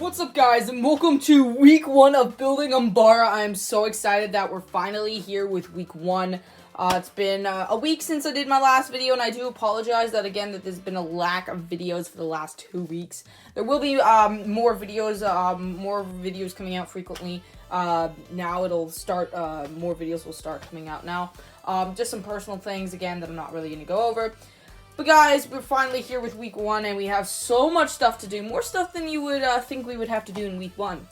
What's up, guys, and welcome to week 1 of building Unbara. I am so excited that we're finally here with week 1. It's been a week since I did my last video, and I do apologize that there's been a lack of videos for the last 2 weeks. There will be more videos coming out frequently. Now it'll start, more videos will start coming out now. Just some personal things, again, that I'm not really going to go over. But guys, we're finally here with week 1, and we have so much stuff to do. More stuff than you would think we would have to do in week 1.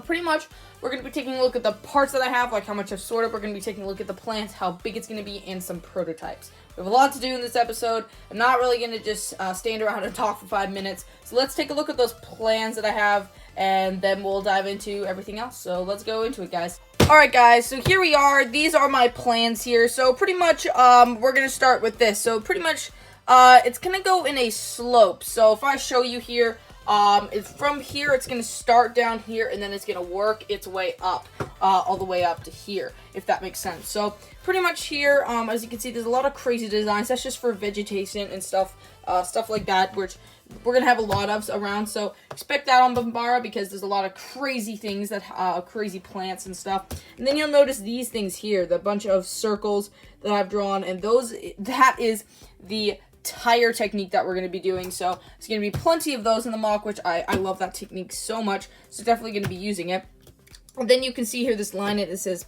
Pretty much, we're going to be taking a look at the parts that I have, like how much I've sorted. We're going to be taking a look at the plants, how big it's going to be, and some prototypes. We have a lot to do in this episode. I'm not really going to just stand around and talk for 5 minutes. So let's take a look at those plans that I have, and then we'll dive into everything else. So let's go into it, guys. Alright, guys, so here we are. These are my plans here. So pretty much, we're going to start with this. So pretty much, it's going to go in a slope. So if I show you here, from here, it's going to start down here, and then it's going to work its way up, all the way up to here, if that makes sense. So pretty much here, as you can see, there's a lot of crazy designs. That's just for vegetation and stuff like that, which we're going to have a lot of around. So expect that on Unbara, because there's a lot of crazy things, that crazy plants and stuff. And then you'll notice these things here, the bunch of circles that I've drawn, and that is the tire technique that we're going to be doing. So there's going to be plenty of those in the mock, which I love that technique so much. So definitely going to be using it. And then you can see here this line, it says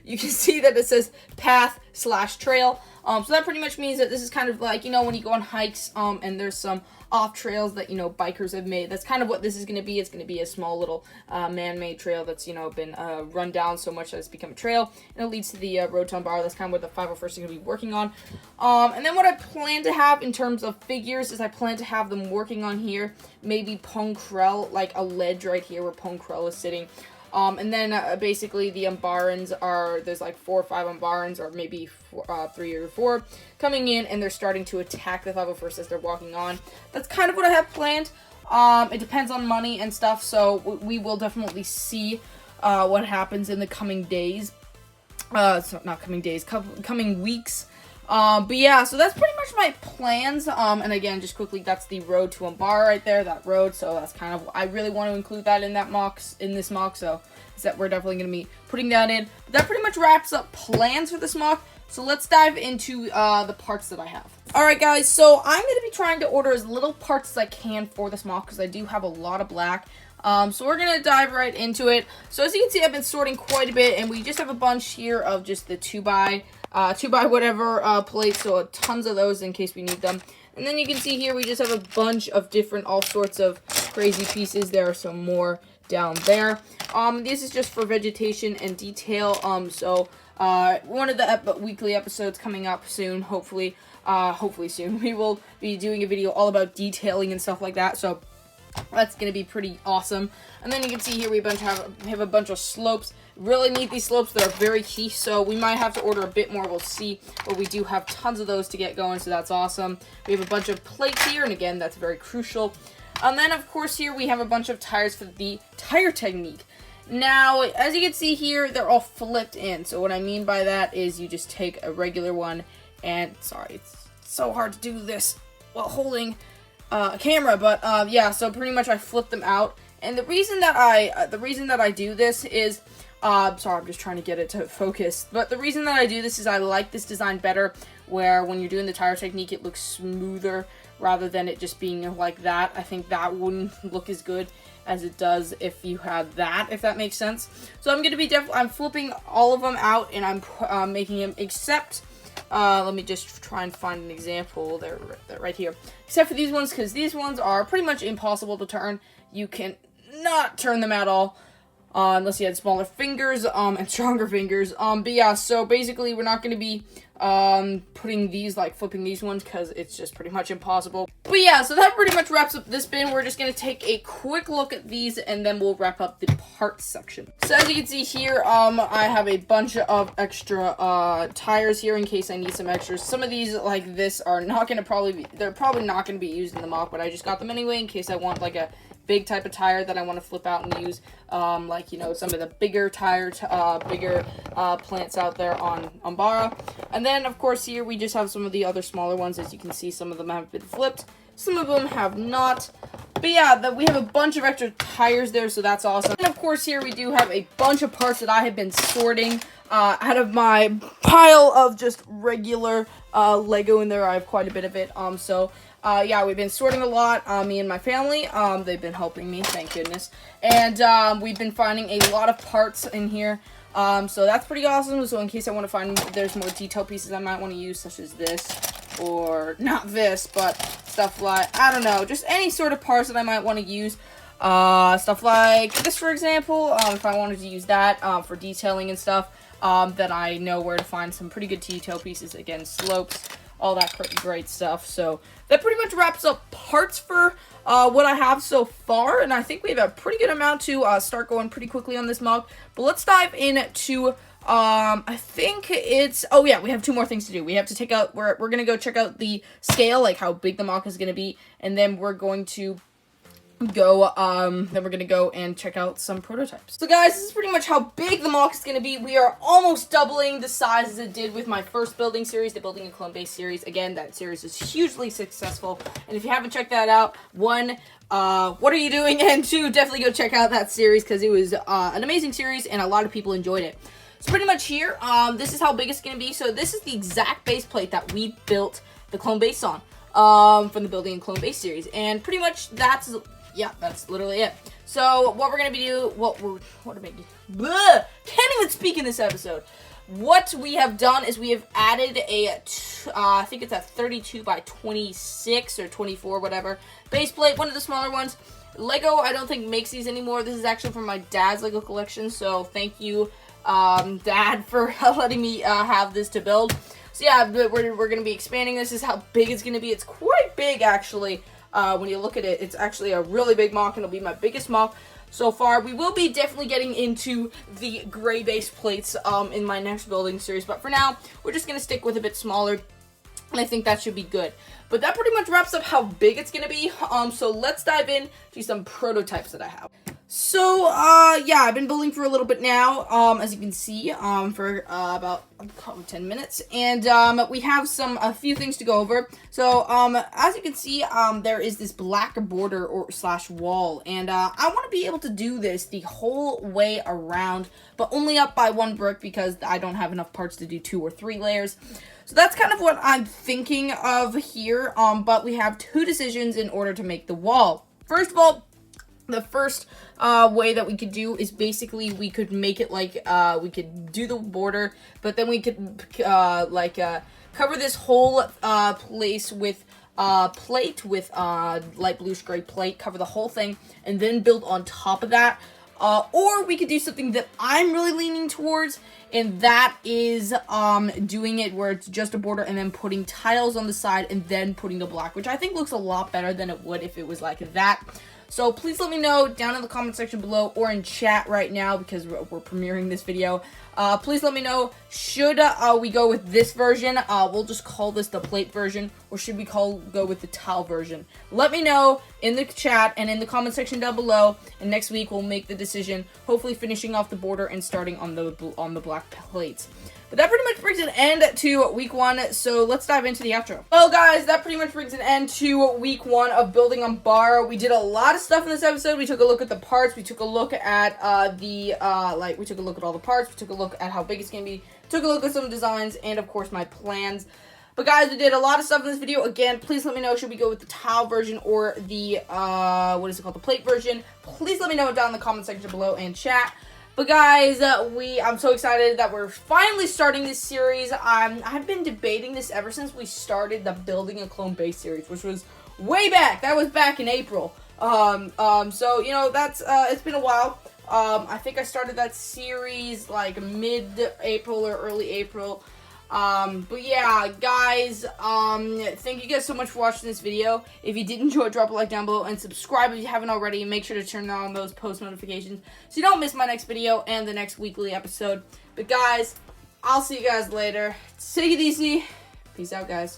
you can see that it says path/trail. So that pretty much means that this is kind of like, when you go on hikes, and there's some off trails that, bikers have made. That's kind of what this is going to be. It's going to be a small little man-made trail that's, been run down so much that it's become a trail, and it leads to the road to Unbara. That's kind of what the 501st is going to be working on. And then what I plan to have in terms of figures is I plan to have them working on here, maybe Ponkrell, like a ledge right here where Ponkrell is sitting. And then basically the Unbarans there's like 4 or 5 Unbarans, or maybe 3 or 4 coming in, and they're starting to attack the 501st as they're walking on. That's kind of what I have planned. It depends on money and stuff, so we will definitely see what happens in the coming days. So not coming days, coming weeks. But yeah, so that's pretty much my plans. And again, just quickly, that's the road to Unbara right there, that road. So that's kind of, I really want to include that in this mock. So we're definitely going to be putting that in. But that pretty much wraps up plans for this mock. So let's dive into the parts that I have. Alright, guys, so I'm going to be trying to order as little parts as I can for this mock, because I do have a lot of black. So we're going to dive right into it. So as you can see, I've been sorting quite a bit, and we just have a bunch here of just the 2x whatever plates, so tons of those in case we need them. And then you can see here we just have a bunch of different, all sorts of crazy pieces. There are some more down there. This is just for vegetation and detail. So one of the weekly episodes coming up soon, hopefully soon, we will be doing a video all about detailing and stuff like that. So that's going to be pretty awesome. And then you can see here we have a bunch of slopes. Really need these slopes. They're very key, so we might have to order a bit more. We'll see. But we do have tons of those to get going, so that's awesome. We have a bunch of plates here, and again, that's very crucial. And then, of course, here we have a bunch of tires for the tire technique. Now, as you can see here, they're all flipped in. So what I mean by that is you just take a regular one, and sorry, it's so hard to do this while holding a camera, but yeah, so pretty much I flip them out. And the reason that I do this is, sorry, I'm just trying to get it to focus. But the reason that I do this is I like this design better, where when you're doing the tire technique, it looks smoother rather than it just being like that. I think that wouldn't look as good as it does if you had that, if that makes sense. So I'm gonna be I'm flipping all of them out, and I'm making them, except let me just try and find an example. They're right here. Except for these ones, because these ones are pretty much impossible to turn. You can not turn them at all. Unless you had smaller fingers, and stronger fingers. But yeah, so basically we're not going to be, putting these, like, flipping these ones, because it's just pretty much impossible. But yeah, so that pretty much wraps up this bin. We're just going to take a quick look at these, and then we'll wrap up the parts section. So as you can see here, I have a bunch of extra, tires here in case I need some extras. Some of these, like this, are not going to they're probably not going to be used in the mock, but I just got them anyway in case I want, like, a big type of tire that I want to flip out and use, like, some of the bigger plants out there on Unbara. And then, of course, here we just have some of the other smaller ones. As you can see, some of them have been flipped, some of them have not. But yeah, we have a bunch of extra tires there, so that's awesome. And of course, here we do have a bunch of parts that I have been sorting out of my pile of just regular Lego in there. I have quite a bit of it. Yeah, we've been sorting a lot, me and my family. They've been helping me, thank goodness. And we've been finding a lot of parts in here. So that's pretty awesome. So in case I want to find there's more detail pieces I might want to use, such as this, or not this, but stuff like, I don't know, just any sort of parts that I might want to use. Stuff like this, for example, if I wanted to use that for detailing and stuff, then I know where to find some pretty good detail pieces. Again, slopes, all that great stuff. So that pretty much wraps up parts for what I have so far, and I think we have a pretty good amount to start going pretty quickly on this mock. But let's dive into I think it's, oh yeah, we have 2 more things to do. We have to take out, we're gonna go check out the scale, like how big the mock is gonna be, and then we're going to go and check out some prototypes. So guys, this is pretty much how big the mock is going to be. We are almost doubling the size as it did with my first building series, the Building a Clone Base series. Again, that series is hugely successful, and if you haven't checked that out, 1, what are you doing? And 2, definitely go check out that series, because it was an amazing series, and a lot of people enjoyed it. So pretty much here, this is how big it's going to be. So this is the exact base plate that we built the Clone Base on, from the Building a Clone Base series, and pretty much that's... yeah, that's literally it. So what we're gonna be can't even speak in this episode. What we have done is we have added a, I think it's a 32 by 26 or 24, whatever, base plate, one of the smaller ones. Lego, I don't think makes these anymore. This is actually from my dad's Lego collection, so thank you, Dad, for letting me have this to build. So yeah, we're gonna be expanding this. This is how big it's gonna be. It's quite big, actually. When you look at it, it's actually a really big mock, and it'll be my biggest mock so far. We will be definitely getting into the gray base plates in my next building series, but for now, we're just going to stick with a bit smaller, and I think that should be good. But that pretty much wraps up how big it's going to be, so let's dive in to some prototypes that I have. So, yeah, I've been building for a little bit now, as you can see, for about 10 minutes, and we have a few things to go over. So, as you can see, there is this black border or / wall, and I want to be able to do this the whole way around, but only up by 1 brick because I don't have enough parts to do 2 or 3 layers. So that's kind of what I'm thinking of here, but we have 2 decisions in order to make the wall. First of all, the first way that we could do is basically we could make it like, we could do the border, but then we could cover this whole place with plate, with light bluish gray plate, cover the whole thing, and then build on top of that. Or we could do something that I'm really leaning towards, and that is doing it where it's just a border and then putting tiles on the side and then putting the black, which I think looks a lot better than it would if it was like that. So please let me know down in the comment section below or in chat right now, because we're premiering this video. Please let me know, should we go with this version? We'll just call this the plate version, or should we go with the tile version? Let me know in the chat and in the comment section down below, and next week we'll make the decision, hopefully finishing off the border and starting on the black plates. But that pretty much brings an end to week 1, so let's dive into the outro. Well, guys, that pretty much brings an end to week 1 of building Unbara. We did a lot of stuff in this episode. We took a look at the parts. We took a look at we took a look at all the parts. We took a look at how big it's gonna be. Took a look at some designs and, of course, my plans. But guys, we did a lot of stuff in this video. Again, please let me know, should we go with the tile version or the the plate version? Please let me know down in the comment section below and chat. But guys, I'm so excited that we're finally starting this series. I've been debating this ever since we started the Building a Clone Base series, which was way back. That was back in April. So, you know, that's, it's been a while. I think I started that series like mid-April or early April. But yeah, guys, thank you guys so much for watching this video. If you did enjoy, drop a like down below and subscribe if you haven't already. Make sure to turn on those post notifications so you don't miss my next video and the next weekly episode. But guys, I'll see you guys later. Take it easy. Peace out, guys.